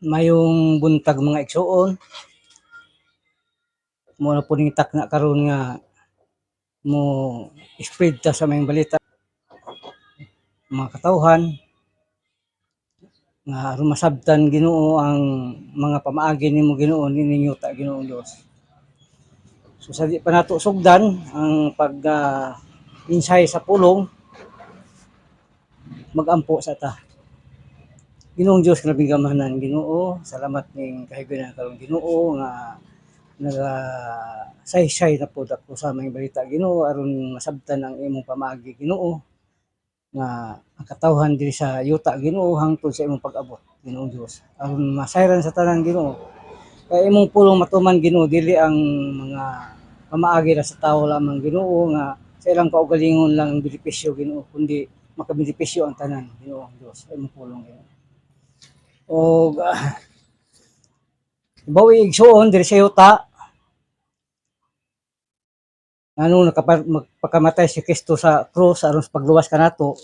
Mayong buntag mga igsuon, mo na po ning takna karon nga mo spread ta sa mayong balita mga katawhan nga aron masabtan Ginoo ang mga pamaagi nimo Ginoo ninyo ta Ginoong Dios. So sa di pa nato sugdan ang pag insay sa pulong, magampo sa ta. Ginoong Dios grabeng gamahanan Ginoo, salamat ning kahigayunan karon Ginoo nga naga saysay na pud ako sa mga balita Ginoo aron masabtan ang imong pamaagi Ginoo nga ang katawhan diri sa yuta Ginoo hangtod sa imong pag-abot Ginoong Dios aron masayran sa tanan Ginoo kay imong pulong matuman Ginoo dili ang mga pamaagi ra sa tawo lamang Ginoo nga sa ilang kaugalingon lang ang benepisyo Ginoo kundi makabenepisyo ang tanan Ginoong Dios sa imong pulong Ginoo. O bawi igsuon diri sa yuta ano magpakamatay si Kristo sa krus aron sa pagluwas kanato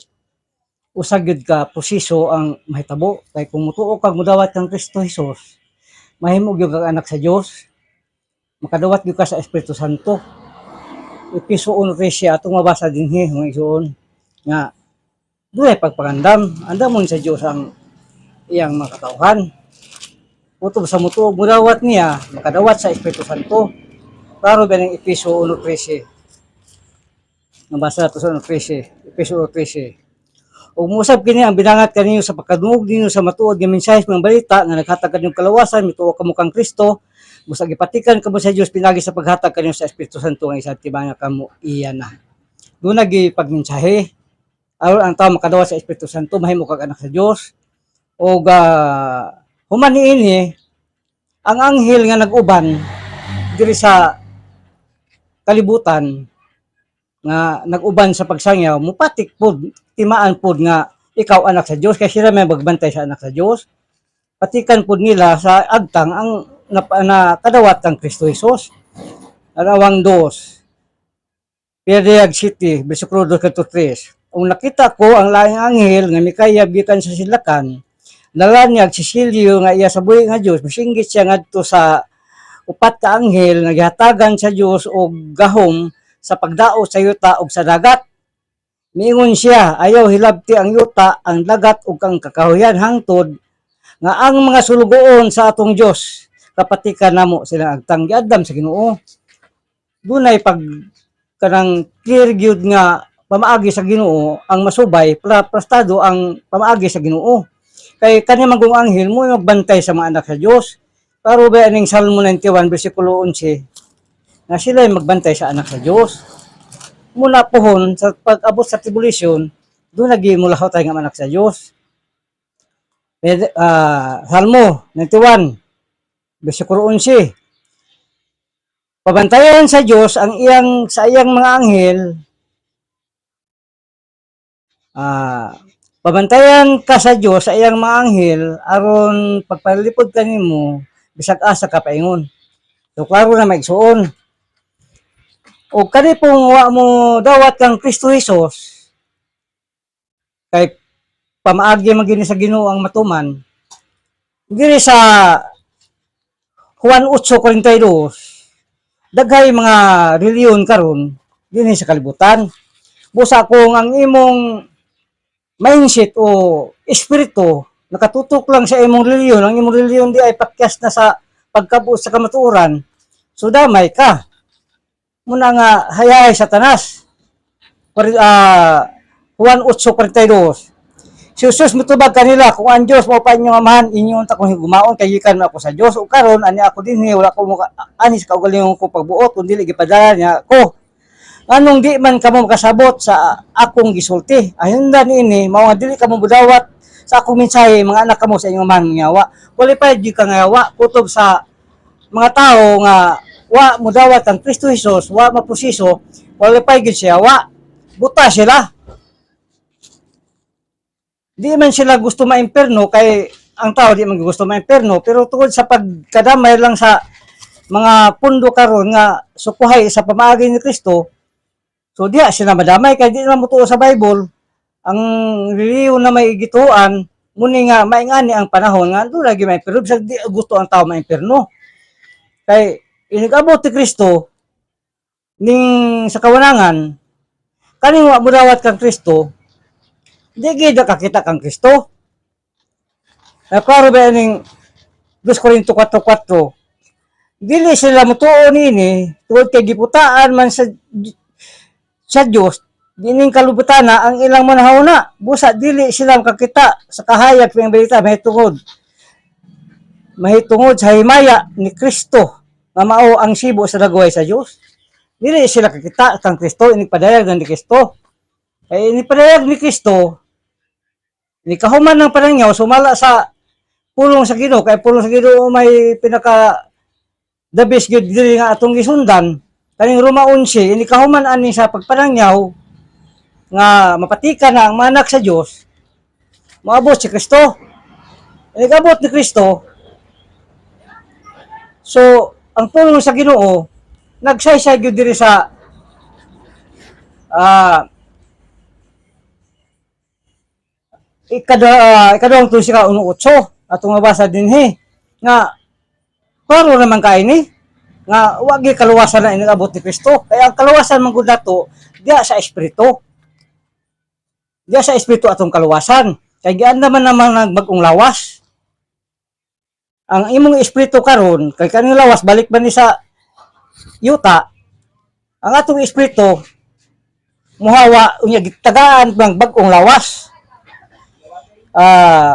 usag gyud ka proseso ang mahitabo kay kung mutuo kag mudawat kang Kristo Hesus mahimo gyud kag anak sa Dios makadawat gyud ka sa Espiritu Santo. Episo 1:13 atong mabasa dinhi mga igsoon nga dunay pagpangandam andamon sa Dios ang iyang mga katawhan utob sa mutuo mudawat niya makadawat sa Espiritu Santo. Klaro ba ng Episo 1:13? Nabasa nato sa 1:13, Episo 1:13. Ug musab kini ang binangat kaninyo sa pagkadungog ninyo sa matuod nga mensahe ng balita nga naghatag kaninyong kalawasan mituo kamo kang Kristo busa gipatikan kamo sa Dios pinagi sa paghatag kaninyo sa Espiritu Santo nga isang tibanga kamo iya na. Doon nagi pagmensahe aron ang tawo makadawat sa Espiritu Santo mahimo kag anak sa Dios ug human niini ang anghel nga nag-uban diri sa kalibutan nga nag-uban sa pagsangyaw mupatik pod timaan pod nga ikaw anak sa Dios kay sila may magbantay sa anak sa Dios patikan pod nila sa agtang ang nakadawat kang Kristo Hesus. Arawang 2 Pediag City bersikulo 2:3 kung nakita ko ang laing anghel nga mikayab gikan sa silakan nalanyag si Silyo nga iya sa buhi nga Dios mosinggit siya ngadto sa upat ka anghel nga gihatagan sa Dios og gahom sa pagdao sa yuta ug sa dagat. Miingon siya, ayaw hilabti ang yuta, ang dagat ug ang kakahuyan hangtod nga ang mga sulugoon sa atong Dios kapatikan namo sila agtang giadam sa Ginoo. Dunay pag kanang clear gyud nga pamaagi sa Ginoo ang masubay prastado ang pamaagi sa Ginoo. Kay kani magong anghel mo magbantay sa mga anak sa Dios. Paro ba aning Salmo 91 bersikulo 11 na sila ay magbantay sa anak sa Dios. Mula pohon sa pag-abot sa tribulation, doon lagi mula tayo ng anak sa Dios. Salmo 91 bersikulo 11 pabantayan sa Dios ang sa iyang mga anghel pabantayan ka sa Dios sa iyang mga anghel aron pagpalipod kanimo bisag asa ka paingon. So klaro na maigsuon. O kani pong wa mo dawat kang Kristo Hesus kay pamaagi man gini sa Ginoo ang matuman. Diri sa Juan 8:42 daghay mga reliyon karon dinhi sa kalibutan. Busa kung ang imong mindset o espiritu nakatutok lang sa imong reliyon, ang imong reliyon di ay pakyas na sa pagkabuo sa kamatuoran, so damay ka. Muna nga hayay Satanas. Juan 8:42. Si Jesus mitubag kanila kung ang Dios mao pa inyong amahan inyo unta kong higumaon kay gikan ako sa Dios ug karon ani ako dinhi wala ko ani sa kaugalingon ko pagbuot kun dili gipadala niya ko. Anong di man kamo makasabot sa akong gisulti. Ayunda niini mao nga dili kamo budawat sa akong mensahe mga anak kamo sa inyong amahan ngawa. Qualified di ka ngawa kutob sa mga tao nga wa mudawat ang Kristo Hesus, wa maproseso, qualified gid siya, wa buta sila. Di man sila gusto maimperno kay ang tao di man gusto maimperno pero tungod sa pagkadamay lang sa mga pundo karon nga sukuhay sa pamaagi ni Kristo, so diha sila madamay kay di na mutuo sa Bible ang reliyon na may gituan Muni nga maingani ang panahon nga do lagi may pero bisag di gusto ang tao maimperno. Kay inigabot ti Kristo ning sa kawanangan kaning wa mo dawat kang Kristo, di gid kakita kang Kristo. Klaro ba ning 2 Korinto 4:4, dili sila mutuo nini tungod kay giputaan man sa Dios dining kalubutana ang ilang manahawna busa dili sila makakita sa kahayag ng balita mahitungod sa himaya ni Kristo nga mao ang sibo sa dagway sa Dios. Dili sila kakita kang Kristo ini padayag ni Kristo. Ay ini padayag ni Kristo ni kahuman ng panangyaw sumala sa pulong sa Ginoo kay pulong sa Ginoo may pinaka the best good diri nga atong gisundan kaning Roma 11 ini kahuman ani sa pagpanangyaw nga mapatikan na ang manak sa Dios moabot si Kristo. Ini kabot ni Kristo. So ang pulong sa Ginoo nagsaysay gyud diri sa ikadawang tusi ka 1:8 atong mabasa dinhi nga klaro naman kay ni nga wa gyud kaluwasan na inabot ni Kristo. Kaya ang kaluwasan man gud nato diya sa espiritu. Diya sa espiritu atong kaluwasan. Kay gian naman nagbag-ong lawas. Ang imong espiritu karon kay kaning lawas balik man ni sa yuta. Ang atong espiritu muhawa unya gitagaan bang bag-ong lawas.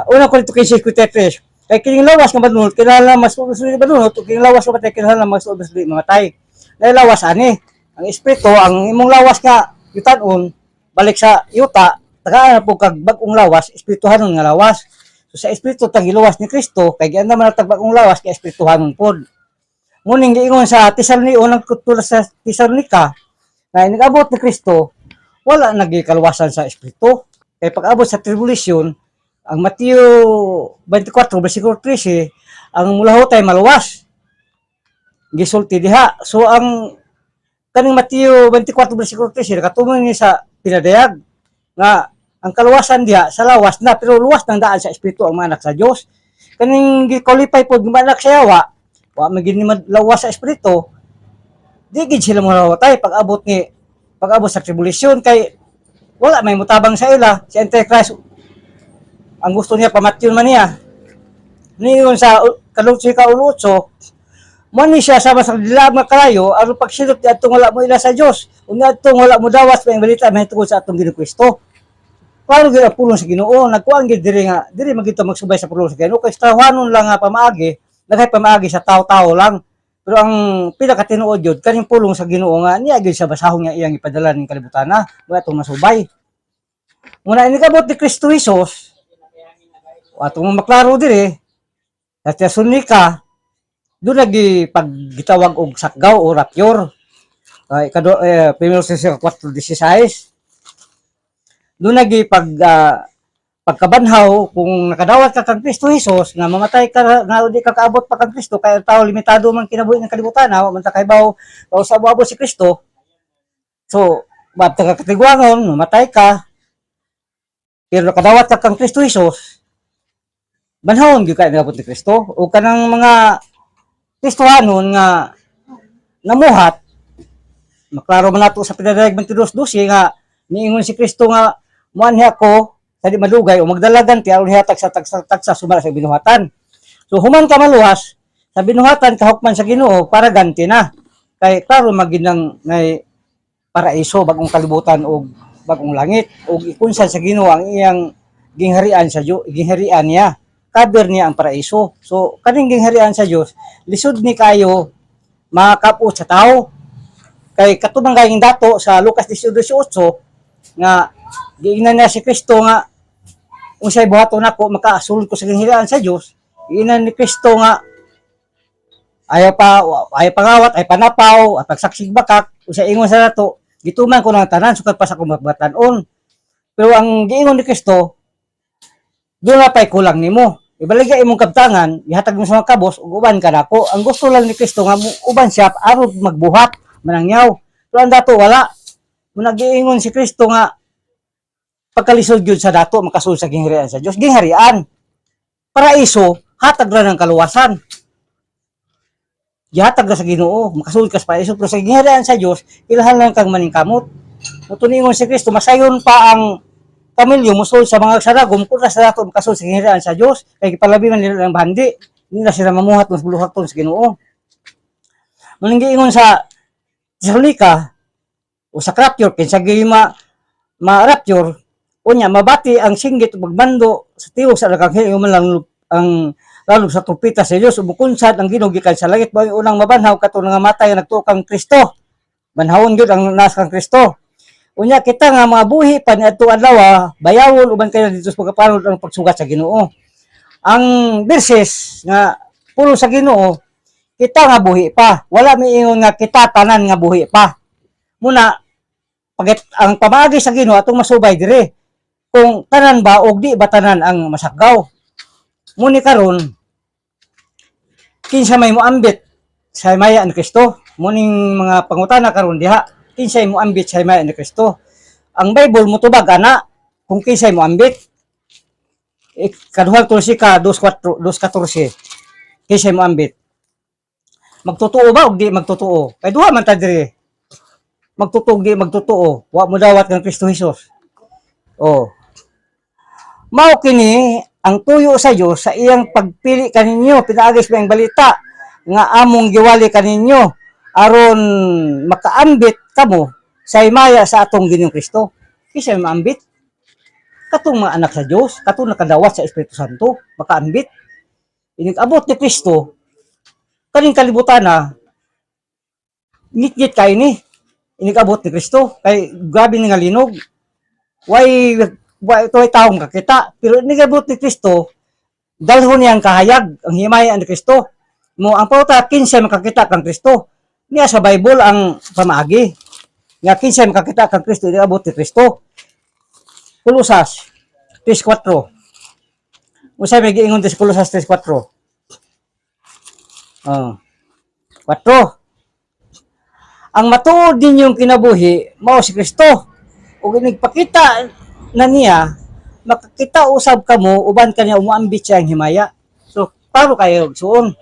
Una ko nito kay 53. Kay kining lawas nga madunot kinahanglan mas ubos-ubos madunot ug kining lawas nga patay kinahanglan mas ubos-ubos mamatay. Dahil lawas ani. Ang espiritu ang imong lawas nga yutan-on balik sa yuta tagaan po kag bag-ong lawas espirituhanon nga lawas. So sa espiritu tang giluwas ni Kristo kay gianda man tag bag-ong lawas kay espirituhanon pod. Muning giingon sa unang tulad sa Tesalonika na inabot ni Kristo wala nagikaluwasan sa espiritu. Kay pag-abot sa tribulation ang Mateo 24 bersikulo 13 ang mulahot ay maluwas. Gisulti diha. So ang kaning Mateo 24 bersikulo 13 nakatuman ni sa pinadayag nga ang kaluwasan diha sa lawas na pero luwas nang daan sa espiritu ang manak sa Dios. Kaning gi-qualify pod manak sa yawa, wa magini lawas sa espiritu. Di gid sila mawatay pag-abot sa tribulation kay wala may mutabang sa ila si Antichrist. Ang gusto niya pamatyon man niya. Niyon sa kalungsi ka 8, man ni siya sama sa dilag nga kalayo aron pagsilot di atong wala mo ila sa Dios. Unya atong wala mo dawas pa ang balita mahitungod sa atong Ginoong Kristo. Paano gid ang pulong sa Ginoo? Nagkuan gid diri nga diri magito magsubay sa pulong sa Ginoo kay trahanon lang nga pamaagi, nagay pamaagi sa tawo-tawo lang. Pero ang pinakatinuod jud kaning pulong sa Ginoo nga niya gid sa basahon nga iyang ipadala ning kalibutan na wa atong masubay. Muna ini kabot ni Kristo Jesus. Atong maklaro diri sa Tesalonika doon lagi paggitawag og sakgaw o rapture. Primero sa 4:16. Doon lagi pagkabanhaw kung nakadawat ka kang Kristo Jesus nga mamatay ka nga di ka kaabot pa kang Kristo kay ang tao limitado man kinabuhi ng kalibutan na man ta kaybaw sa buabo si Kristo. So babta ka katigwangon mamatay ka pero nakadawat ka kang Kristo Jesus banhawon gyud ka nabot ni Kristo o kanang mga Kristohanon nga namuhat maklaro man nato sa pinadayag 22:12 nga niingon si Kristo nga muanhi ako sa di malugay o magdalagan ti aron hihatag sa tagsa sumala sa binuhatan. So human ka maluwas sa binuhatan kahukman sa Ginoo para ganti na. Kay klaro maginang ngay paraiso bagong kalibutan o bagong langit o ikunsan sa Ginoo ang iyang gingharian sa Dios, gingharian niya. Cover niya ang paraiso. So kaning gingharian sa Dios, lisod ni kayo makapot sa tao. Kay katubang gayeng dato sa Lucas 18:18 nga giingnan niya si Kristo nga unsay buhaton nako makasulod ko sa gingharian sa Dios. Giingnan ni Kristo nga ayaw pangawat, ay panapaw, ay pagsaksig bakak, unsay ingon sa nato, gituman ko ng tanan sukat pa sa kumagbatan-on. Pero ang giingon ni Kristo, doon na pa'y kulang nimo. Ibaligya imong kabtangan, ihatag mo sa mga kabos, ug uban ka nako. Ang gusto lang ni Kristo nga uban siya aron magbuhat manangyaw. Pero ang dato wala. Kung nag-iingon si Kristo nga pagkalisod yun sa dato makasulod sa gingharian sa Dios. Gingharian paraiso hatag ra ng kaluwasan. Gihatag ra sa Ginoo, makasulod ka sa paraiso pero sa gingharian sa Dios ilahang kang maningkamot. Mutuningon si Kristo masayon pa ang pamilyo musulod sa mga saragom kung sa dato makasulod sa gingharian sa Dios kay gipalabi man nila ng bandi. Hindi na sila mamuhat ng buluhaton sa Ginoo. Muning giingon sa Tesalonika o sa rapture kinsa gyud ma-rapture unya mabati ang singgit ug magbando sa tiwas sa arkanghel man lang ang lalo sa trumpeta sa Dios umukunsad ang Ginoo gikan sa langit mao unang mabanhaw kato nga matay nga nagtuo kang Kristo. Banhawon gyud ang nas kang Kristo. Unya kita nga mga buhi pa niadto adlaw bayawon uban kay dito sa pagkapanod ang pagsugat sa Ginoo. Ang verses nga pulo sa Ginoo kita nga buhi pa. Wala miingon nga kita tanan nga buhi pa. Muna pagit ang pamaagi sa Ginoo atong masubay dire kung tanan ba og di ba tanan ang masakgaw. Muni karon kinsa may moambit sa himaya ni Kristo. Muning mga pangutana karon diha kinsay moambit sa himaya ni Kristo. Ang Bible motubag ana kung kinsay moambit. Kaduhang tulsi ka 2:14 kinsay moambit. Magtotoo ba og di magtotoo? Kay duha man ta dire. Magtotoo di magtotoo. Wa mo dawat kang Kristo Hesus. Oh. Mao kini ang tuyo sa Dios sa iyang pagpili kaninyo pinaagis ba ang balita nga among giwali kaninyo aron makaambit kamo sa himaya sa atong Ginoong Kristo. Kisay maambit? Katong mga anak sa Dios, katong nakadawat sa Espiritu Santo, makaambit. Inig abot ni Kristo kaning kalibutan na ngit-ngit kay ni inig abot ni Kristo kay grabe nga linog. Why ito ay taong kakita. Pero nigabot ni Kristo, dalhon niya ang kahayag, ang himaya ni Kristo. Mo ang pauta, kinsay makakita kang Kristo. Niya sa Bible ang pamaagi. Nga kinsay makakita kang Kristo, nigabot ni Kristo. Kolosas 3:4. Usay may giingon sa Kolosas 3:4. 4. Ang matuod ninyong kinabuhi, mao si Kristo. Ug nagpakita na niya makakita usab kamo uban kanya umuambit siya ang himaya. So paano kayo suon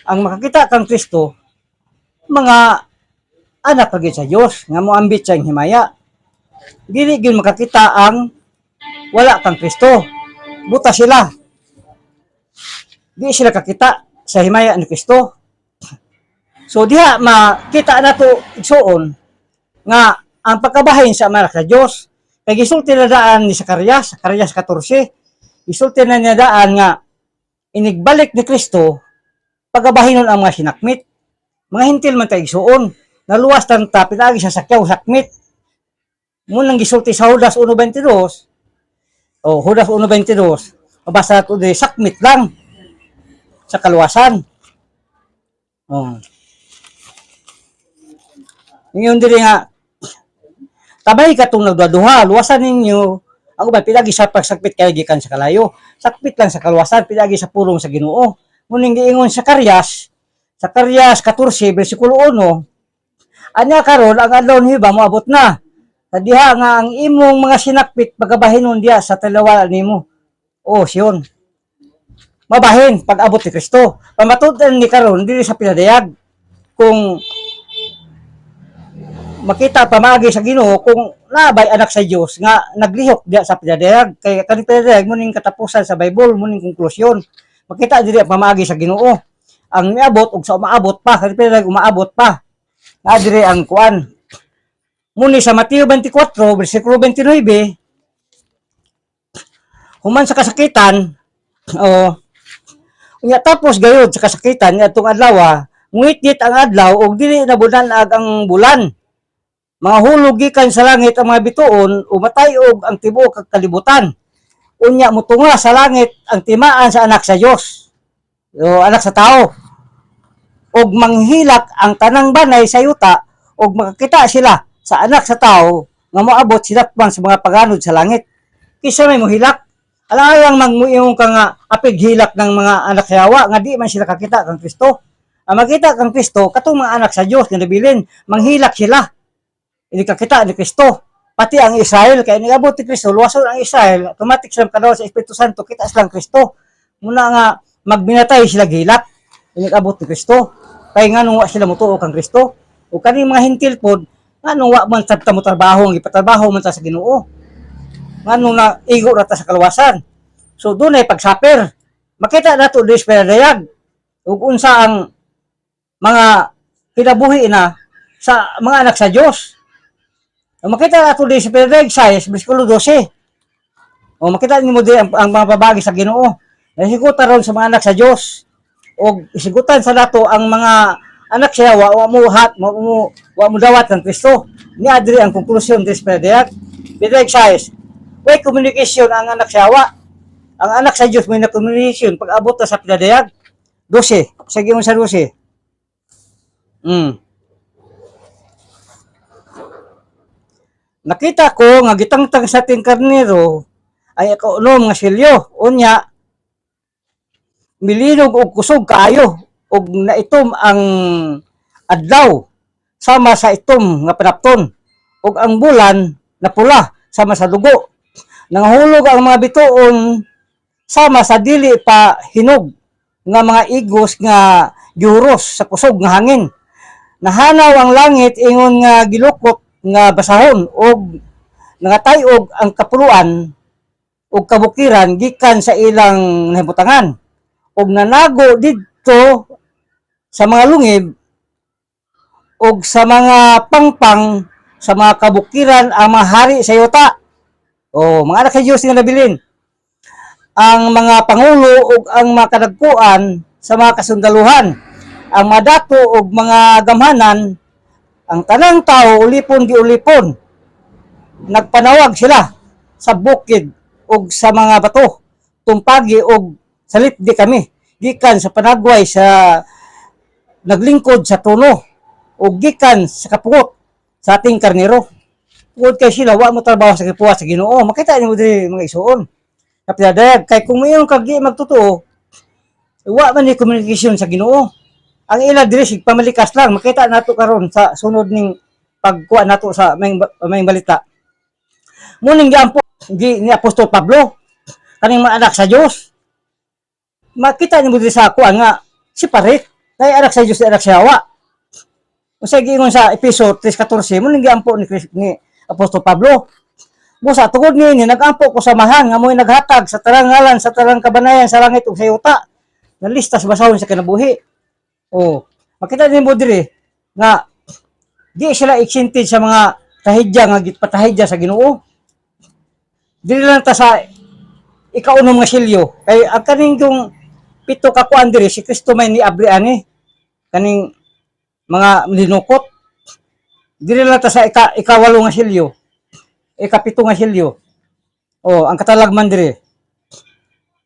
ang makakita kang Kristo mga anak kagid sa Dios nga moambit siya ang himaya. Dili gyud makakita ang wala kang Kristo. Buta sila. Di sila kakita sa himaya ni Kristo. So diha makita nato igsuon nga ang pagkabahin sa anak sa Dios. Kaya gisulti na daan ni Zacarias 14. Gisulti na niya daan nga inigbalik ni Kristo pagabahinon ang mga sinakmit. Mga hintil man tayo igsuon. Naluwas tan ta pinagi sa sakyaw sakmit. Munang gisulti sa Judas 1:22. Judas 1:22. Mabasa nato di sakmit lang sa kaluwasan. Ngayon diri nga tabay katong nagduha, luwasan ninyo. Ako ba pilagi sa pagsakpit kay gikan sa kalayo. Sakpit lang sa kaluwasan, pilagi sa pulong sa Ginoo. Muning giingon sa Zacarias 14 bersikulo 1. Anya karon ang adlaw ni ba moabot na. Diha nga ang imong mga sinakpit pagabahinon diha sa talawal nimo. Siyon. Mabahin pag abot ni Kristo. Pamatud-an ni karon dili sa pinadayag. Kung makita pamagi sa Ginoo kung nabay anak sa Dios nga naglihok diya sa pinadayag kay kanang pinadayag muning katapusan sa Bible muning konklusyon makita diri pamagi sa Ginoo ang miabot ug sa umaabot pa kanang pinadayag umaabot pa na diri ang kuan muni sa Mateo 24 bersikulo 29 human sa kasakitan unya tapos gayud sa kasakitan atong adlaw ngwit-ngit ang adlaw ug dili nabunanag ang bulan. Mga hulog gikan sa langit ang mga bituon umatay og ang tibuok kag kalibutan. Unya mutunga sa langit ang timaan sa anak sa Dios. Anak sa tao. Og manghilak ang tanang banay sa yuta og makakita sila sa anak sa tao nga moabot sila man sa mga paganod sa langit. Kisa may mohilak. Alang magmuingon ka nga apig hilak ng mga anak sa yawa nga di man sila kakita kang Kristo. Ang makita kang Kristo katong mga anak sa Dios nga nabilin manghilak sila. Ini kakita ni Kristo. pati ang Israel kay nigabot ti Kristo luwason ang Israel automatic sila kadawat sa Espiritu Santo kita silang Kristo muna nga magbinatay sila gilak nigabot ti Kristo kay nganong wa sila motuo kang Kristo o kaning mga hintil pod nganong wa man sabta mo trabaho gipatrabaho man ta sa Ginoo nganong na igo ra ta sa kaluwasan so dunay pagsaper makita nato dis pinadayag ug unsa ang mga kinabuhi na sa mga anak sa Dios. Makita nato di sa pinadayag 6 bersikulo 12. O makita nimo di ang mga babagi sa Ginoo. Nasigutan ron sa mga anak sa Dios. O isigutan sa nato ang mga anak siya wa mo dawat ng Kristo. Ni adri ang konklusyon di sa pinadayag. Pinadayag 6. Way communication ang anak siya wa. Ang anak sa Dios may na communication pag abot ta sa pinadayag 12. Sige mo sa 12. Nakita ko nga gitangtang sa ating karnero ay kaunom nga silyo. Unya, milinog og kusog kaayo og naitom ang adlaw sama sa itom nga panapton og ang bulan na pula sama sa dugo. Nanghulog ang mga bituon sama sa dili pa hinog nga mga igos nga giuros sa kusog nga hangin. Nahanaw ang langit ingon nga gilukot nga basahon og nangatayog ang kapuluan og kabukiran gikan sa ilang nahimutangan og nanago didto sa mga lungib og sa mga pangpang sa mga kabukiran ang mga hari sa yuta. O mga anak sa Diyos nga nabilin ang mga pangulo ug ang mga kadagkuan sa mga kasundaluhan ang mga dato ug mga gamhanan ang tanang tao ulipon giulipon nagpanawag sila sa bukid ug sa mga bato tumpagi ug salit di kami gikan sa panagway sa naglingkod sa trono ug gikan sa kapuot sa ating karnero ug kay sila wa mo trabaho sa kipuat sa Ginoo makita nimo diri mga isuon kapidayag kay kung mayon kag di magtotoo wa man ni communication sa Ginoo ang ila diri sig pamalikas lang makita nato karon sa sunod ning pagkuha nato sa may balita muning giampo ni Apostol Pablo kaning mga anak sa Dios makita nimo diri sa kuan nga separate kay anak sa Dios at anak sa Hawa usa giingon sa Efeso 3:14 muning giampo ni Apostol Pablo busa tungod niini nagampo ko samahan nga mo'y naghatag sa tarang ngalan sa tarang kabanayan sa langit ug sa yuta nga lista sa basahon sa kinabuhi. Oh, makita nimo diri nga di sila exempted sa mga tahidya nga gitpatahidya sa Ginoo. Dili lang ta sa ikaunom nga silyo kay ang kaning yung pito ka kuan diri si Kristo may niabli ani kaning mga linukot. Dili lang ta sa ikawalo nga silyo. Ikapito nga silyo. Oh, ang katalagman diri.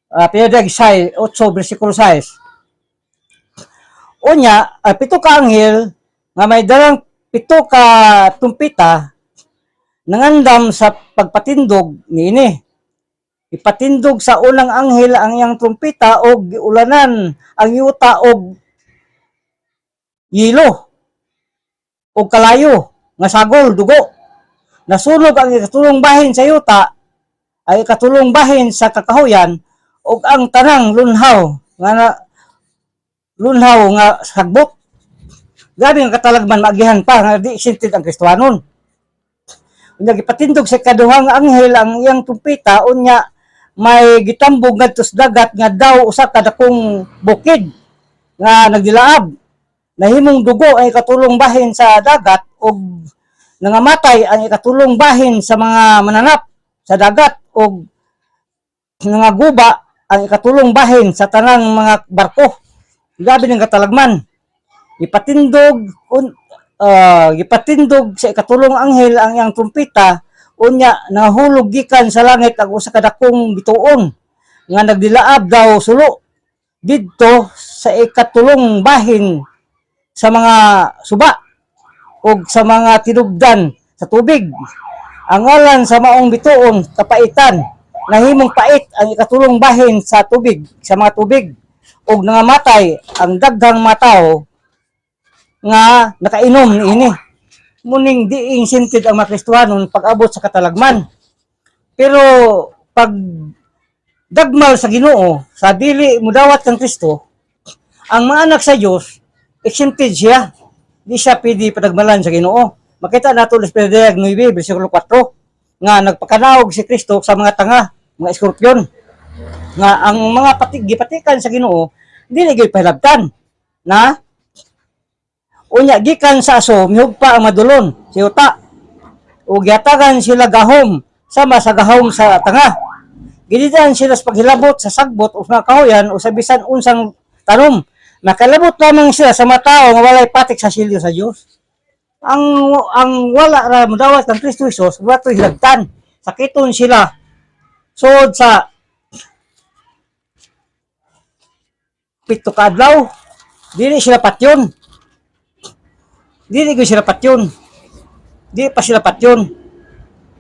Pinadayag 8 bersikulo 6. Unya, pito ka anghel nga may dalang pito ka tumpita nangandam sa pagpatindog niini. Ipatindog sa unang anghel ang iyang trumpita og giulanan ang yuta og yelo og kalayo nga sagol dugo. Nasunog ang ikatulong bahin sa yuta ay ikatulong bahin sa kakahuyan ug ang tanang lunhaw nga sagbot. Gabi nga katalagman maagihan pa nga di sinted ang Kristiyanon. Unya gipatindog sa kaduhang anghel ang iyang tumpita unya may gitambog ngadto sa dagat nga daw usa ka dakong bukid nga nagdilaab. Nahimong dugo ang ikatulong bahin sa dagat ug nangamatay ang ikatulong bahin sa mga mananap sa dagat ug nangaguba ang ikatulong bahin sa tanang mga barko. Gabi ng katalagman. Gipatindog sa ikatulong anghel ang iyang trumpita unya nahulog gikan sa langit ang usa ka dakong bituon nga nagdilaab daw sulo didto sa ikatulong bahin sa mga suba ug sa mga tinubdan sa tubig. Ang ngalan sa maong bituon kapaitan nahimong pait ang ikatulong bahin sa tubig sa mga tubig ug nangamatay ang daghang mataw nga nakainom niini. muning di insented ang mga Kristohanon pag-abot sa katalagman. Pero pag dagmal sa Ginoo, sa dili mudawat kang Kristo, ang mga anak sa Dios exempted siya. Di siya pwede padagmalan sa Ginoo. Makita nato sa Pedro 9 bersikulo 4 nga nagpakanaog si Kristo sa mga tanga, mga eskorpyon, nga ang mga gipatikan sa Ginoo dili gyud pahilabtan na unya gikan sa aso mihugpa ang madulon si uta ug giatagan sila gahom sama sa gahom sa tanga. Gilidan sila sa paghilabot sa sagbot o mga kahoyan o sa bisan unsang tanom. Nakalabot lamang sila sa mga tao nga walay patik sa silyo sa Dios. Ang wala ra modawat kang Kristo Jesus, wato hilagtan. Sakiton sila sod sa pito ka adlaw. Dili sila patyon. Dili ko sila patyon. Di pa sila patyon.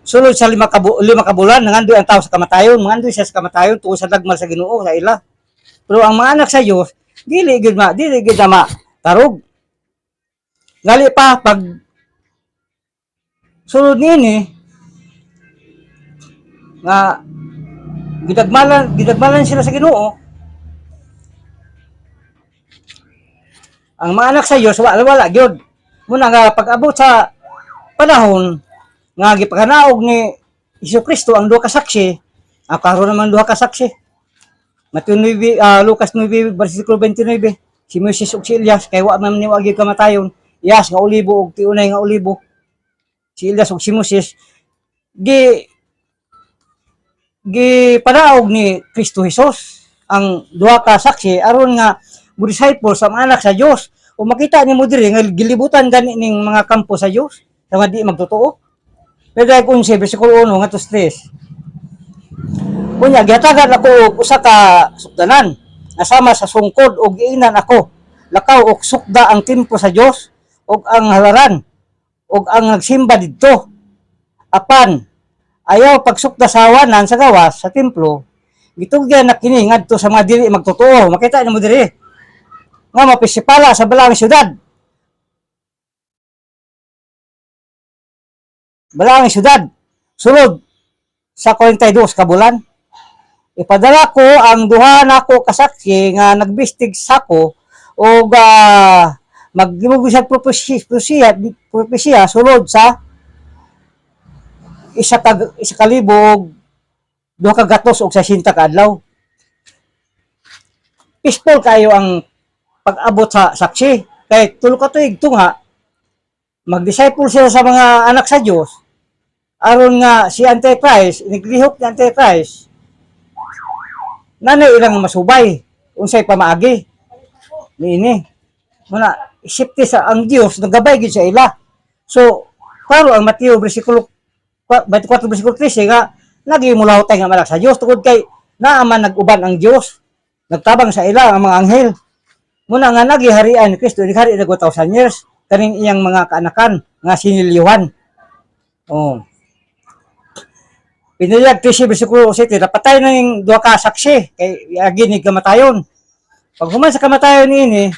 Sulod sa lima kabulan, nangandoy ang tao sa kamatayon. Nangandoy siya sa kamatayon tuo sa dagmal sa Ginoo sa ila. Pero ang mga anak sa Dios, dili gid na tarog. Gali pa pag sulod nini nga gidagmalan sila sa Ginoo. Ang mga anak sa Dios wala gyud. Muna nga pag-abot sa panahon nga gipakanaog ni Jesucristo ang duha ka saksi, karon naman duha ka saksi. Matthew 9, Lucas 9 bersikulo 29. Si Moses ug si Elias kay wa man ni wagi kamatayon. Iyas nga olibo ug tiunay nga olibo. Si Elias ug si Moses panaog ni Kristo Jesus ang duha ka saksi aron nga mo disciple sa mga anak sa Dios. O makita ni mo diri nga gilibutan gani ning mga kampo sa Dios sa di magtotoo. Pero 11 bersikulo 1 ngadto 3. Kunya gihatagan ako usa ka sukdanan nasama sa sungkod ug giingnan ako lakaw og sukda ang templo sa Dios ug ang halaran ug ang nagsimba didto. Apan ayaw pagsukda sa awanan sa gawas sa templo gitugyan na kini ngadto sa mga dili magtotoo. Makita nimo diri nga mapisipala sa balaang syudad. Balaang syudad sulod sa 42 ka bulan. Ipadala ko ang duha nako kasaksi nga nagbistig sako og magdimog sa propesya sulod sa isa ka libo duha ka gatos og 60 ka adlaw. Peaceful kayo ang pag-abot sa saksi. Kay tulo ka tuig tunga mag-disciple sila sa mga anak sa Dios aron nga si Antichrist, niglihok ni Antichrist nanay ilang masubay unsay pamaagi niini muna isipti sa ang Dios nagabay gid sa ila. So klaro ang Mateo bersikulo 24 bersikulo 13 nga lagi mulahutay nga malak sa Dios tungod kay naa man nag-uban ang Dios nagtabang sa ila ang mga anghel. Muna nga nagiharian ni Kristo naghari na 1,000 years kaning iyang mga kaanakan nga siniliyuhan. Oh. Piniliyag 13 bersikulo 7 napatay na ning duha ka saksi kay ginig kamatayon. Pag human sa kamatayon niini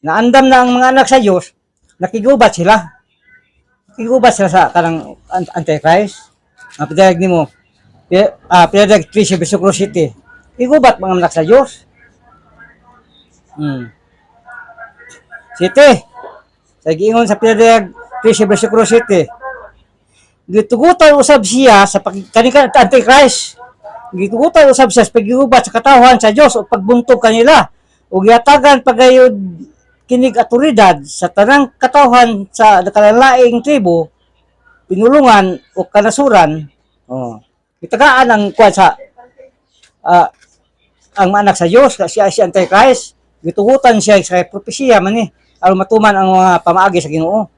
naandam na ang mga anak sa Dios nakigubat sila. Nakigubat sila sa kanang Antichrist. Piniliyag nimo piniliyag 13 bersikulo 7. Igubat mga anak sa Dios. Site. Sa giingon sa pinadayag 13 bersikulo 7. Gitugutan usab siya sa kanika Antichrist. Gitugutan usab siya sa pagigubat sa katawhan sa Dios o pagbuntog kanila. Ug giatagan pagayod kinig atoridad sa tanang katawhan sa nakalalaing tribo, pinulungan o kanasuran. Itagaan ang kuwan sa ang anak sa Dios si Antichrist. Gitugutan siya sa propesya man ni aron matuman ang mga pamaagi sa Ginoo.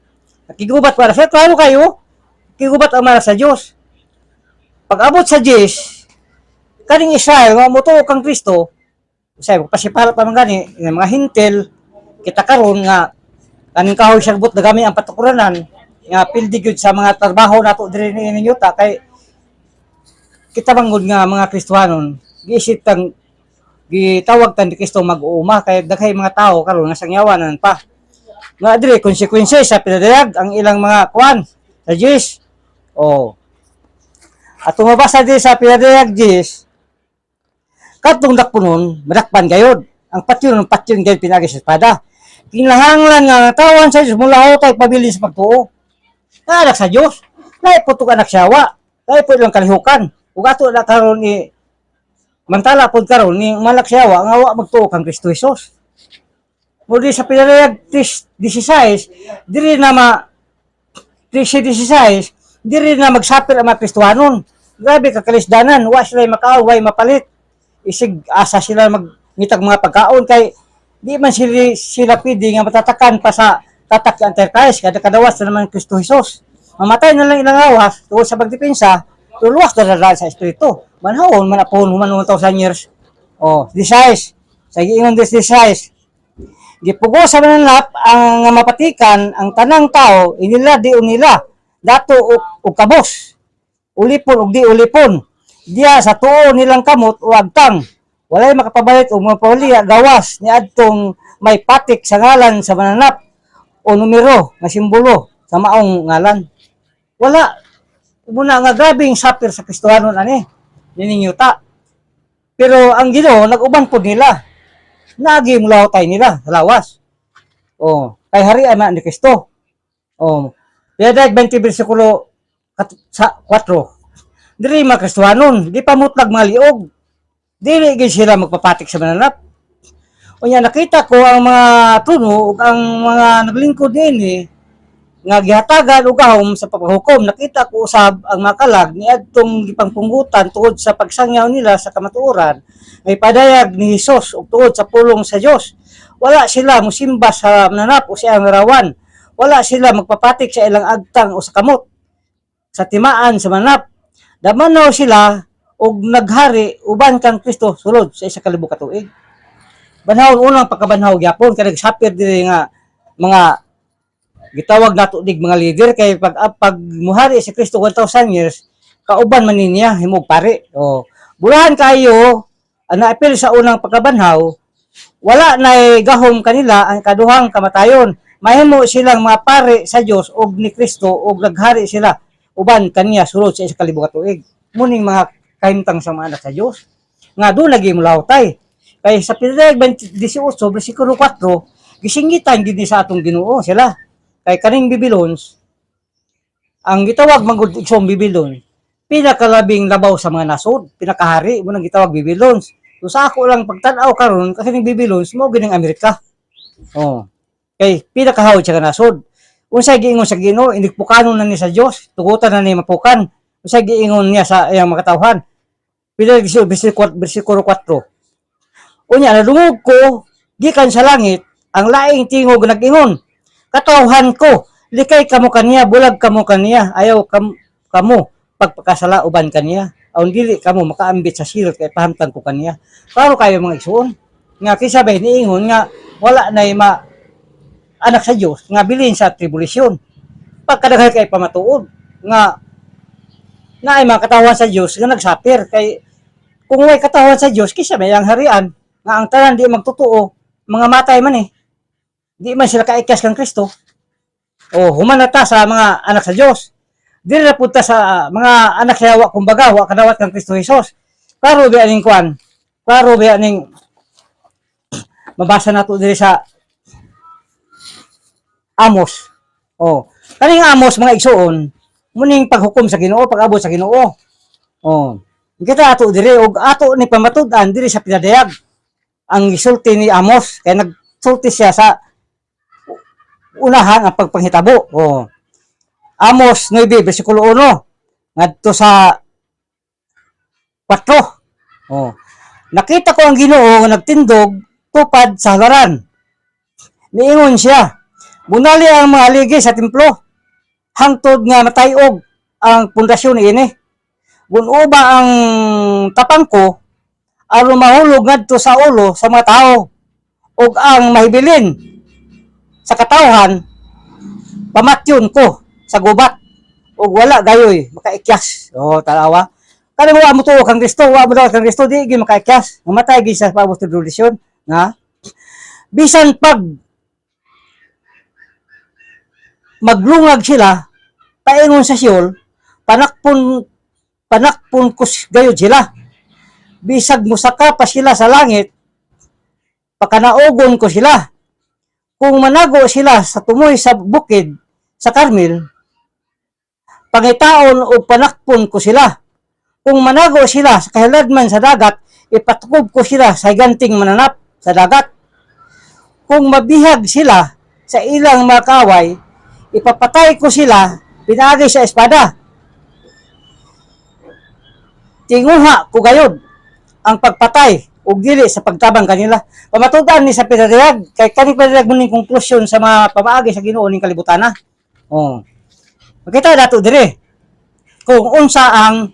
Nakigubat para sa klaro kayo. Kigubat ang mga sa Dios. Pag abot sa Dios, kaning Israel nga motuo kang Kristo, usay pasipala pa man gani mga hintel kita karon nga kaning kahoy sa but dagami ang patukuranan nga pildi gyud sa mga trabaho nato diri ninyo ta kay kita manggod nga mga Kristohanon giisip tang gitawag tan ni Kristo mag-uuma kay daghay mga tao karon nga sangyawanan pa. Nga diri konsekwensya sa pinadayag ang ilang mga kuan sa Diyos. Oh. At tumabasa din sa pinadayag Diyos, katong dakpunon, madakpan gayod. Ang patyon gayod pinagi sa espada. Kinahanglan nga tawan sa Diyos, mula tay pabili sa pagtuo. Anak sa Diyos, naiputok anak siyawa, naipot lang kalihukan. Ug ato na karon ni mantala pod karon ni malak siyawa nga wa magtuo kang Kristo Jesus. Muli sa pinadayag 16, diri na 16, diri na magsapil ang mga Kristohanon. Grabe ka kalisdanan, wa sila makaaway mapalit. Isig asa sila magngitag mga pagkaon kay di man sila pwede nga matatakan pa sa tatak ng Antichrist kada kadawas na naman Kristo Jesus. Mamatay na lang ilang awas tungkol sa pagdepensa, tuluwas na dala sa espiritu. Manhawon man apon human 1,000 years. Oh, 16. Sa giingon 16. Gipugo sa mananap ang mapatikan ang tanang tao inila di unila dato o kabos ulipon ug di ulipon diya sa tuo nilang kamot o agtang walay makapabalit o mapauliya gawas ni adtong may patik sa ngalan sa mananap o numero nga simbolo sa maong ngalan wala muna nga grabing sapir sa Kristohanon ani niningyuta pero ang Ginoo nag-uban pud nila nagi mula tay nila sa lawas. Oh, kay harian na ni Kristo. Oh, Piadag 20 bersikulo 4. Diri mga Kristohanon, di pa mutlag mga liog. Dili gid sila magpapatik sa mananap. Unya nakita ko ang mga tuno ug ang mga naglingkod dinhi nga gihatagan og gahom sa paghukom. Nakita ko usab ang mga kalag ni adtong gipangpunggutan tungod sa pagsangyaw nila sa kamatuoran may padayag ni Hesus ug tungod sa pulong sa Dios. Wala sila musimba sa mananap o sa angarawan. Wala sila magpapatik sa ilang agtang o sa kamot. Sa timaan sa mananap. Damanaw sila og naghari uban kang Kristo sulod sa 1,000 ka tuig. Banhaw unang pagkabanhaw gyapon kay nagsapir diri nga mga gitawag nato dig mga leader kay pag muhari si Kristo 1,000 years kauban man niya himog pare. Oh, bulahan kayo ana apil sa unang pagkabanhaw wala na gahom kanila ang kaduhang kamatayon. Mahimo silang mga pare sa Dios ug ni Kristo ug naghari sila uban kaniya sulod sa 1,000 ka tuig. Muning mga kahimtang sa mga anak sa Dios nga do lagi mulawtay. Kay sa Piadag 18 bersikulo 4 gisinggitan gid ni sa atong Ginoo sila. Kay kaning Babylons ang gitawag manggod igsong Babylon pinakalabing labaw sa mga nasod, pinakahari mo nang gitawag Babylons. So sa ako lang pagtan-aw karon kasi ning Babylons mo gining Amerika. Oh. Kay pinakahawd siya nasod. Unsay giingon sa Ginoo inikpukanon na ni sa Dios, tugutan na ni mapukan. Unsay giingon niya sa iyang mga katawhan. Bersikulo 4. Unya nadungog ko gikan sa langit ang laing tingog nag-ingon. Katawhan ko, likay kamo kaniya, bulag kamo kaniya, ayaw kamo pagpakasala uban kaniya. Aun dili kamo makaambit sa silot kay pahamtang ko kaniya. Klaro kayo mga igsoon. Nga kisabay niingon nga wala nay anak sa Dios nga bilin sa tribulasyon. Pagkadaghay kay pamatuod nga ay mga katawan sa Dios nga nagsapir kay kung way katawan sa Dios kisa may ang harian nga ang tanan di magtotoo mga matay man di man sila kaikas kang Kristo. O humanata sa mga anak sa Dios. Dili na punta sa mga anak sa yawa kumbaga wa kadawat kang Kristo Jesus. Klaro ba aning kuan? Klaro ba aning mabasa nato diri sa Amos. Oh, kaning Amos mga igsoon, muning paghukom sa Ginoo, pag-abot sa Ginoo. Oh, kita ato diri og ato ni pamatud-an diri sa pinadayag. Ang gisulti ni Amos kay nagsulti siya sa unahan ang pagpanghitabo. Oh. Amos 9 bersikulo 1 ngadto sa 4. Oh. Nakita ko ang Ginoo nga nagtindog tupad sa halaran. Niingon siya, bunali ang mga haligi sa templo hangtod nga matayog ang pundasyon niini. Bunuba ang tapang ko aron mahulog ngadto sa ulo sa mga tao ug ang mahibilin sa katawhan pamatyon ko sa gubat ug wala gayoy makaikyas. Oh, tanawa. Kani mo amo tuo kang Kristo, wa mo daw kang Kristo di gi makaikyas. Mamatay gi sa pabot tribulation, na bisan pag maglungag sila paingon sa Siol, panakpon ko gayud sila. Bisag musaka pa sila sa langit, pakanaugon ko sila. Kung manago sila sa tumoy sa bukid sa Carmel, pangitaon o panakpon ko sila. Kung manago sila sa kahiladman sa dagat, ipatukob ko sila sa higanting mananap sa dagat. Kung mabihag sila sa ilang mga kaway, ipapatay ko sila pinaagi sa espada. Tinguha ko gayod ang pagpatay ug dili sa pagtabang kanila. Pamatudan ni sa pinariyag kay kani pinariyag mo ning konklusyon sa mga pamaagi sa Ginoo ning kalibutan na. Oh. Makita dato dire kung unsa ang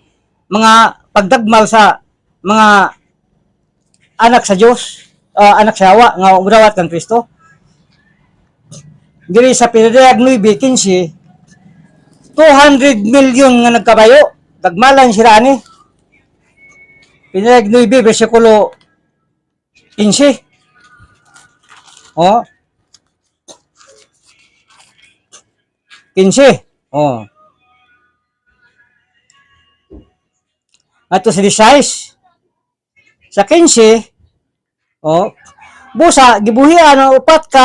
mga pagdagmal sa mga anak sa Dios, anak sa Hawa nga umudawat kang Kristo. Diri sa pinariyag 9:15, 200 million nga nagkabayo, dagmalan sila ani. Pinariyag 9 bersikulo 15. Oh. 15. Oh. Ato sa 16. Sa 15, oh, busa gibuhian ang upat ka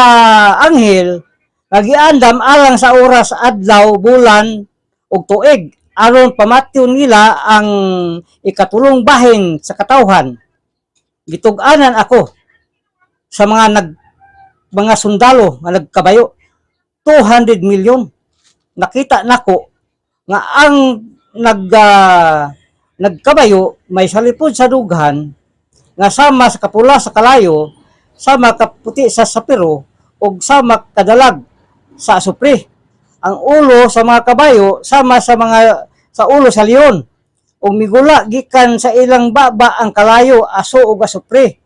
anghel nagiandam alang sa oras, adlaw, bulan ug tuig aron pamatyon nila ang ikatulong bahin sa katawhan. Gitug-anan ako sa mga sundalo nga nagkabayo, 200 million. Nakita nako nga ang nagkabayo may salipod sa dughan nga sama sa kapula sa kalayo, sama kaputi sa sapiro ug sama kadalag sa asupre. Ang ulo sa mga kabayo sama sa ulo sa leon ug migula gikan sa ilang baba ang kalayo, aso ug asupre.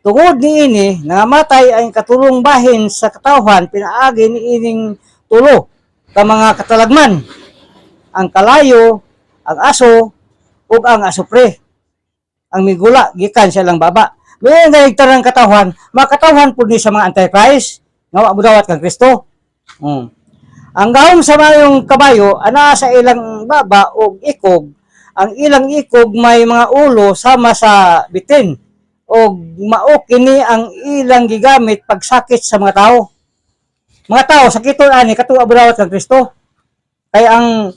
Tungod niini nangamatay ang katulong bahin sa katawhan pinaagi niining tulo ka mga katalagman, ang kalayo, ang aso ug ang asupre. Ang migula gikan sa ilang baba. Ngayon nagtarang katawhan, makatawhan po ni sa mga antichrist nga wa modawat kang Kristo. Ang gahom sa mayong kabayo ana sa ilang baba ug ikog. Ang ilang ikog may mga ulo sama sa bitin ug mao kini ang ilang gigamit pagsakit sa mga tao. Mga tao sakiton ani katuwa modawat kang Kristo. Kay ang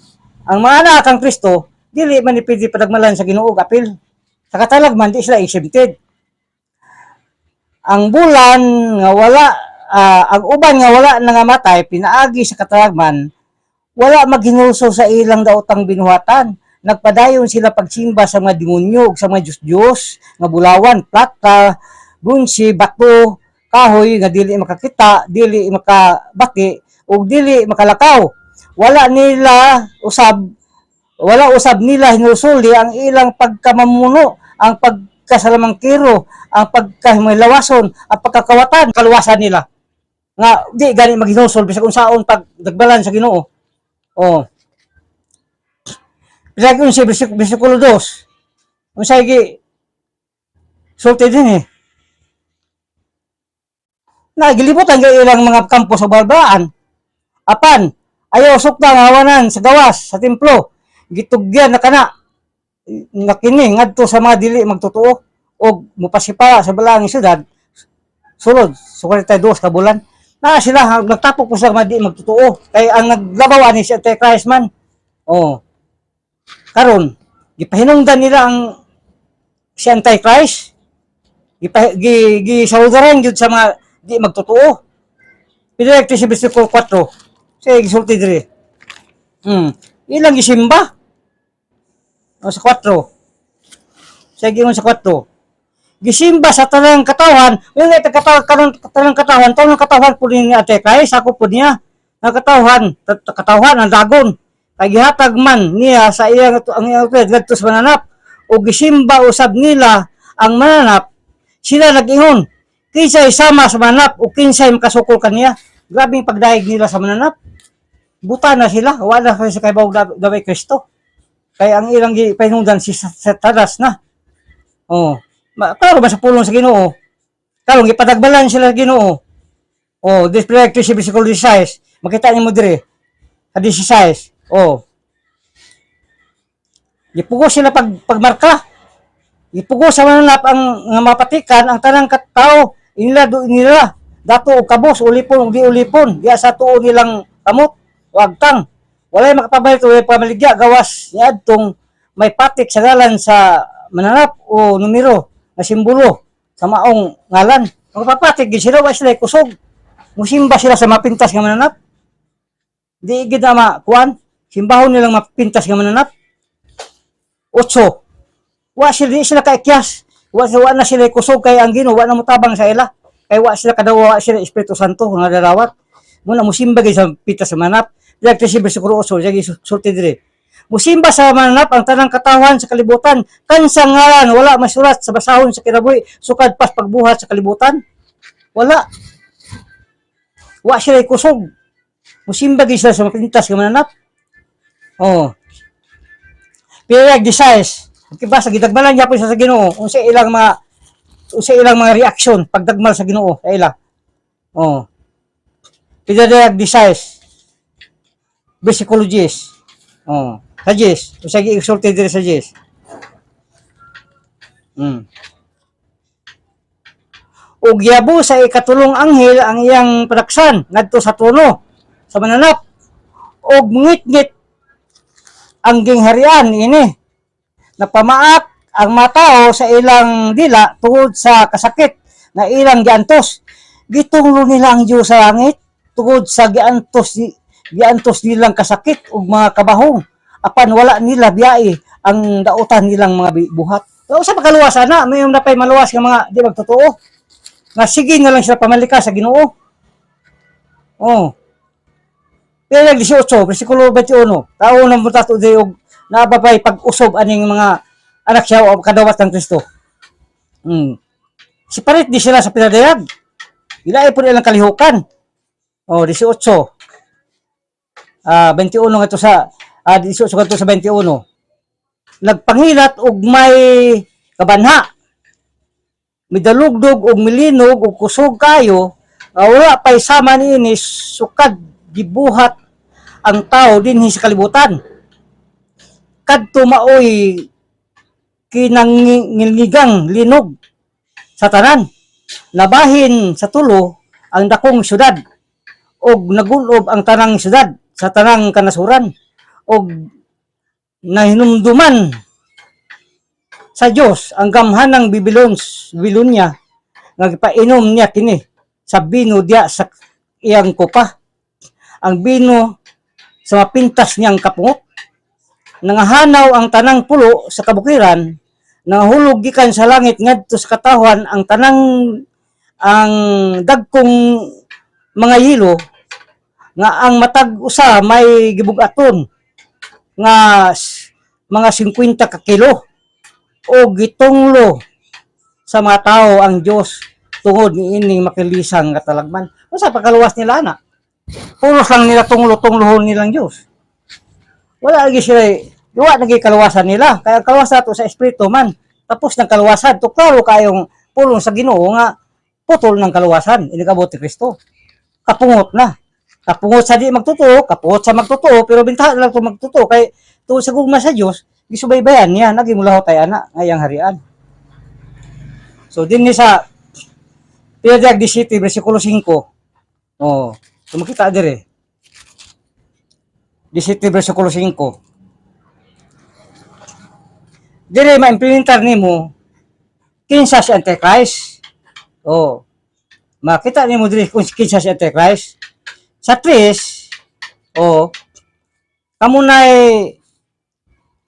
mga anak kang Kristo dili man ipidi padagmalan sa Ginoo apil. Sa katalagman di sila exempted. Ang bulan nga wala ang uban nga wala nangamatay pinaagi sa katalagman, wala maghinulso sa ilang daotang binuhatan. Nagpadayon sila pagsimba sa mga demonyo ug sa mga Diyos nga bulawan, plata, bronze, bato, kahoy nga dili makakita, dili makabati ug dili makalakaw. Wala usab nila hinusuli ang ilang pagkamamuno, ang pagkasalamangkiro, ang pagkahimaylawason, ang pagkakawatan, kaluwasan nila. Nga di gani maghinusol bisag unsaon pag dagbalan sa Ginoo. Oh. Bisag unsa bersikulo 2. Unsay gi sulti din Nagilibutan kay ilang mga kampo sa barbaan. Apan ayaw sukta nga hawanan sa gawas sa templo. Gitugyan na kana nga kini ngadto sa mga dili magtotoo og mupasipa sa balaang syudad. Sulod 42 ka bulan na sila nagtapok po sa mga di magtotoo kay ang naglabaw ani si Antichrist man. Oh. Karon gipahinungdan nila ang si Antichrist. Gisaludaran gyud sa mga di magtotoo. Pinirek si bersikulo 4. Say gisulti diri. Ilang gisimba. O sa 4. Sige mo sa 4. Gisimba sa tanang katawan, yung tanang katawan po ni Antichrist, ako po niya, katawan ang dagon, kay gihatag man niya sa iyang ang gadto sa mananap, o gisimba usab nila ang mananap, sila nag-ingon, kinsay sama sa mananap, o kinsay makasukol kaniya. Grabe yung pagdaig nila sa mananap. Buta na sila, wala na sa kaybaw daway Kristo. Kaya ang ilang pahinungdan si Satanas na. Oh. Klaro ba sa pulong sa Ginoo? Klaro gipadagbalan sila sa Ginoo. Oh, this directive si bersikulo 16. Makita niyo mo dire. sa 16. Oh. Gipugo sila pagmarka. Gipugo sa mananap ang nga mapatikan ang tanang katao inila dato og kabos ulipon ug di ulipon diya sa tuo nilang kamot o agtang. Walay makapabalik o pamaligya gawas niadtong may patik sa ngalan sa mananap o numero na simbolo sa maong ngalan. Magpapatik gid sila wa sila kusog. Musimba sila sa mapintas nga mananap. Di gid na makuan simbahon nilang mapintas nga mananap. 8. Wa sila kaikyas. Wa na sila kusog kay ang Ginoo wa na motabang sa ila. Kay wa sila kadawa sila Espiritu Santo nga dalawat. Muna musimba gid sa pintas sa mananap. Diag sa bersikulo 8 jagi sulti dire. Musimba sa mananap ang tanang katawan sa kalibutan. Kansa ngalan wala masulat sa basahon sa kinabuhi sukad pas pagbuhat sa kalibutan. Wala. Wa sila kusog. Musimba gid sila sa mapintas nga mananap. Oh. Pirag desires. Kibasa gidagmalan gyapon sa Ginoo. Unsa ilang mga reaction pagdagmal sa Ginoo sa ila. Oh. Pirag desires. Psychologist. Oh. Sa 10. Unsa gi-exalted dire sa 10. Ug yabo sa ikatulong anghel ang iyang panaksan ngadto sa trono sa mananap. Og ngit-ngit ang gingharian ini napamaak ang matao sa ilang dila tungod sa kasakit na ilang giantos. Gitunglo nila ang Dios sa langit tungod sa giantos nilang kasakit ug mga kabahong apan wala nila biyae ang dautan nilang mga buhat. So sa pagkaluwas ana may napay maluwas nga mga di magtotoo nga sige na lang sila pamalika sa Ginoo. Oh. Pero 18, bersikulo 21. Tao nang mutato di og nababay pag-usob aning mga anak siya o kadawat ng Kristo. Separate di sila sa pinadayag. Ilay po nilang kalihukan. Oh, 18. 21 nga sa 18 nga sa 21. Nagpangilat og may kabanha. Midalugdog og milinog og kusog kayo, wala pay sama niini sukad gibuhat ang tao dinhi sa kalibutan. Kadto maoy kinangingigang linog sa tanan. Nabahin sa tulo ang dakong syudad og nagulob ang tanang syudad sa tanang kanasuran og nahinumduman sa Dios ang gamhanang Babylonia nga gipainom niya kini sa bino diya sa iyang kopa. Ang bino sa mapintas niyang kapungot. Nangahanaw ang tanang pulo sa kabukiran, nangahulog gikan sa langit ngadto sa katawan ang dagkong mga yelo nga ang matag usa may gibugaton nga mga 50 ka kilo o gitunglo sa mga tao ang Dios tungod niining makilisang katalagman. Usa pagkaluwas nila ana. Pulos lang nila tunglo-tunglohon nilang Dios. Wala lagi sila duwa naging kaluwasan nila. Kaya kaluwasan to sa espiritu man. Tapos ng kaluwasan to klaro kayong pulong sa Ginoo nga putol ng kaluwasan. Inigabot ni Kristo. Kapungot na. Kapungot sa di magtotoo, kapungot sa magtotoo, pero bintahan lang to magtotoo kay tuod sa gugma sa Dios, gisubaybayan niya naging mulaw tay ana ngayang harian. So dinhi sa Pilipiag 17 bersikulo 5. Oh, tumakita dire. 17 bersikulo 5. Dire ma-implementar nimo kinsa si Antichrist. Oh. Makita nimo dire kung kinsa si Antichrist. Sa 3, oh, kamo nay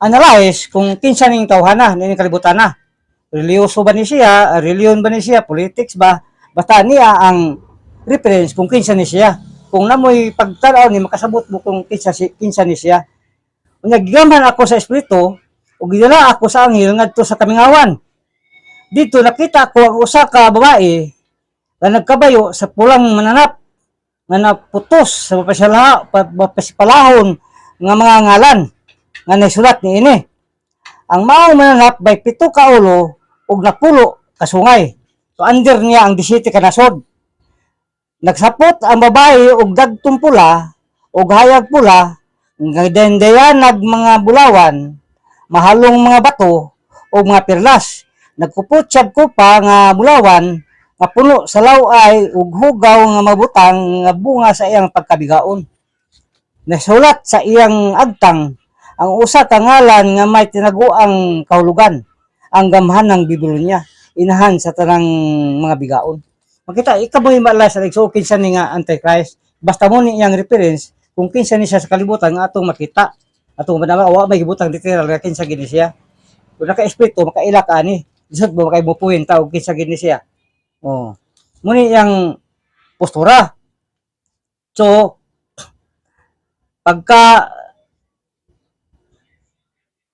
analyze kung kinsa ning tawhana ning kalibutan na. Religyoso ba ni siya, reliyon ba ni siya, politics ba? Basta niya ang reference kung kinsa ni siya. Kung namoy pagtanaw ni makasabot mo kung kinsa ni siya. Unya gigamhan ako sa espiritu ug gidala ako sa anghel ngadto sa kamingawan. Dito nakita ko ang usa ka babae nga nagkabayo sa pulang mananap nga naputos sa mapasipalahon nga mga ngalan nga nasulat ni ini. Ang maong mananap bay 7 ka ulo ug napulo ka sungay. So under niya ang 17 ka nasod. Nagsapot ang babae og dagtong pula og hayag pula nga dendayanag mga bulawan, mahalong mga bato o mga perlas. Nagkupot siyab ko pa nga bulawan nga puno sa laway ug hugaw nga mabutang nga bunga sa iyang pagkabigaon. Nasulat sa iyang agtang ang usa ka ngalan nga may tinaguang kahulugan, ang gamhanang Babylonia, inahan sa tanang mga bigaon. Makita, ikamoy mala sa so kinsa ni nga Antichrist, basta mo ni iyang reference kung kinsa ni siya sa kalibutan nga atong makita. Atong manama, wa may gibutang literal nga kinsa gini siya. Kung naka-espiritu, makaila ka ni. Isot mo makay mo puwenta og kinsa gini siya. Oh. Muni yang postura. So, pagka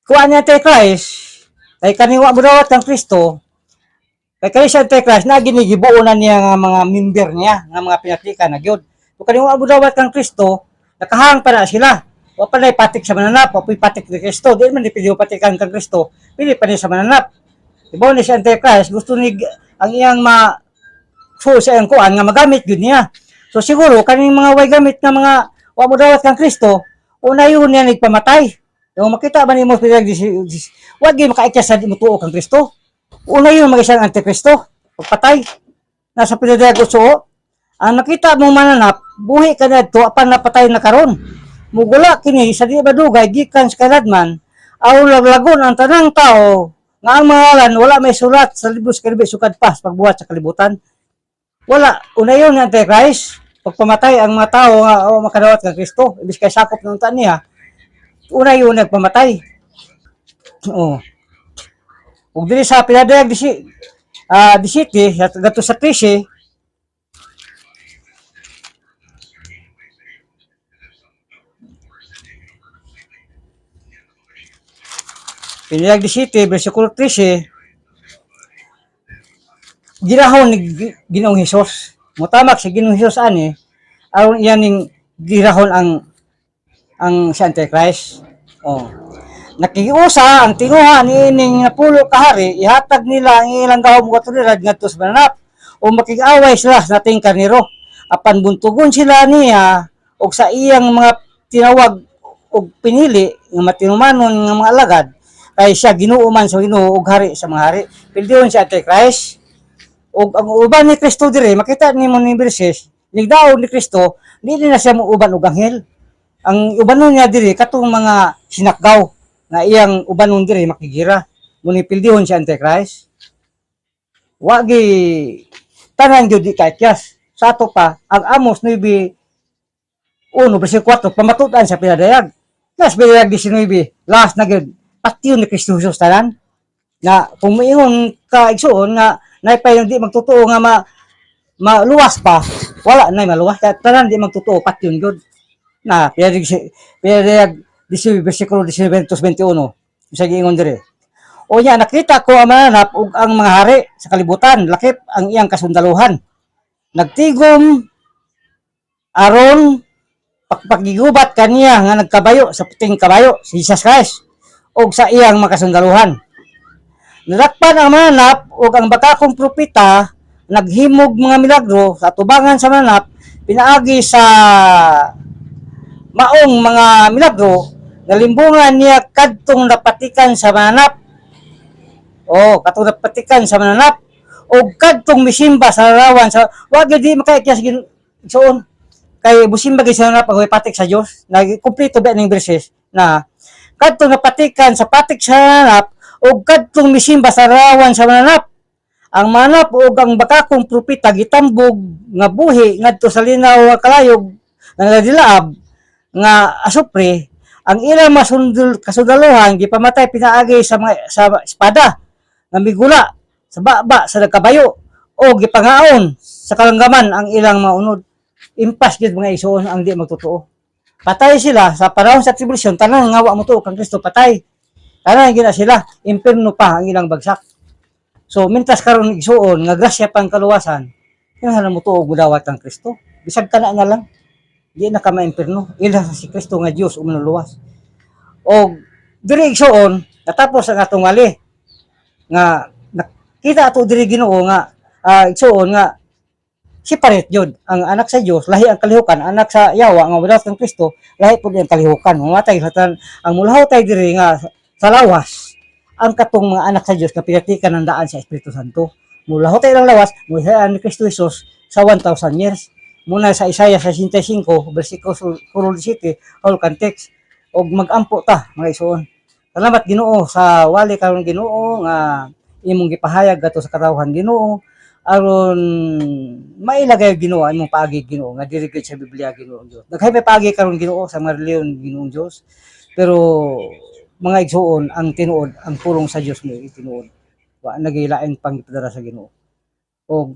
kuha niya Antichrist, kay kaniwa mo dawat ng Kristo, kay kani siya Antichrist, na ginigibuo na niya nga mga member niya, nga mga pinaklikan na gyud. Kung kaniwa mo dawat ng Kristo, nakahang pa na sila. Wa pa na patik sa mananap, wa pa patik ni Kristo. Di man di pwede patikan kang Kristo, pili pa niya sa mananap. Diba ni siya Antichrist, gusto ni ang iyang sa iyang kuan nga magamit gyud niya. So siguro kaning mga way gamit nga mga wa mo dawat kang Kristo, una yun niya nagpamatay. Yung makita ba nimo wag gyud makaikyas sa di mo tuo kang Kristo. Una yun mag isang Antikristo, pagpatay. Nasa pinadayag uso, ang nakita mong mananap, buhi ka na ito, apan napatay na karon. Mugula kini sa di badugay gikan sa kanadman, aw laglagon ang tanang tao nga ang mga ngalan wala may sulat sa libro sa kalibi sukad pa pagbuhat sa kalibutan. Wala, una yun nga Antichrist, pagpamatay ang mga tao nga o makadawat kang Kristo, ibig kay sakop ng utan niya, una yun nagpamatay. Oh. Ug dili sa pinadayag di city, gato sa 13, pinadayag di city, versikulo 13, ginahon ni Ginoong Hesus. Mutamak si Ginoong Hesus ani, aron iyan ning girahon ang si Antichrist. Oh. Nakiusa ang tinuha ni ining napulo kahari, ihatag nila ang ilang gahom katulad ngadto sa mananap o makig-away sila sa ating karnero. Apan buntugon sila niya og sa iyang mga tinawag og pinili nga matinumanon nga mga alagad kay siya Ginoo man sa Ginoo ug hari sa mga hari. Pildiyon si Antichrist. Og ang uban ni Kristo dire makita nimo ni verses, nigdaog ni Kristo, dili na siya mo uban og anghel. Ang ubanon niya dire katong mga sinakgaw na iyang ubanon dire makigira. Muni pildihon si Antichrist. Wa gi tanan gyud di kakyas. Sa ato pa ang Amos 9:1 versikulo 4 pamatud-an sa pinadayag. Nas pinadayag 19, last na gyud patyon ni Kristo Jesus tanan. Na kung moingon ka igsuon nga naipay yung di magtotoo nga maluwas pa, wala na maluwas. Kaya tanan di magtotoo, patyon good. Na, pinadayag 19, versikulo 19-21, sa giingon dire. O niya, nakita ko ang mananap ug ang mga hari sa kalibutan, lakip ang iyang kasundaluhan. Nagtigom, aron, pagigubat kaniya nga nagkabayo sa puting kabayo, si Jesus Christ, ug sa iyang makasundaluhan. Nadakpan ang mananap ug ang bakakong propeta naghimog mga milagro sa tubangan sa mananap pinaagi sa maong mga milagro nalimbungan niya kadtong napatikan sa mananap. Kadtong napatikan sa mananap ug kadtong misimba sa larawan sa wa gyud di makaikyas gisuon kay busimba gyud sa mananap ang patik sa Dios. Nagkumpleto ba ning verses na kadtong napatikan sa patik sa mananap ug kadtong misimba sa larawan sa mananap. Ang mananap ug ang bakakong propeta gitambog nga buhi ngadto sa linaw nga kalayog nga nagdilaab nga asupre. Ang ilang kasundaluhan gipamatay pinaagi sa mga sa espada nga migula sa baba sa nagkabayo o gipangaon sa kalanggaman ang ilang maunod. Impas gid mga isuon ang di magtotoo. Patay sila sa panahon sa tribulation, tanan nga wa mo tuo kang Kristo patay. Tanan gina sila, impierno pa ang ilang bagsak. So mintas karon igsuon nga grasya pang kaluwasan, kinahanglan mo tuo gudawat kang Kristo. Bisag kana na lang, di na ka maimpierno. Ila sa si Kristo nga Dios o manuluwas. O diri igsuon, natapos ang atong wali nga nakita ato diri Ginoo nga igsuon nga separate yun. Ang anak sa Dios lahi ang kalihukan, anak sa yawa nga wala kang Kristo lahi pud ang kalihukan. Mamatay satan ang mulaw tay diri nga sa lawas. Ang katong mga anak sa Dios nga pinatikan ng daan sa Espiritu Santo. Mulaw tay lang lawas, muhian ni Kristo Jesus sa 1,000 years. Muna sa Isaiah 65, versikulo 17, all context. Og magampo ta, mga igsoon. Salamat Ginoo sa wali karon Ginoo nga imong gipahayag ato sa katawhan Ginoo aron mailagay Ginoo imong paagi Ginoo nga diri sa Biblia Ginoo Dios. Daghay may paagi karon Ginoo sa mga reliyon Ginoo Dios. Pero mga igsoon ang tinuod ang pulong sa Dios mo itinuod. Wa nagilain pang ipadara sa Ginoo. O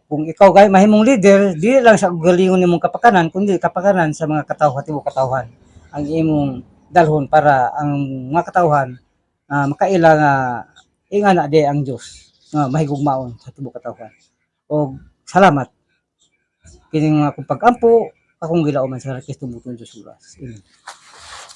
kung ikaw gay mahimong leader, dili lang sa galingon nimong kapakanan kundi kapakanan sa mga katawhan timo katawhan ang imong dalhon para ang mga katawhan makaila nga ingana di ang Dios nga mahigugmaon sa tibuok katawhan. O salamat kini nga akong pag-ampo akong gilauman sa Kristo butong Dios uras. Amen.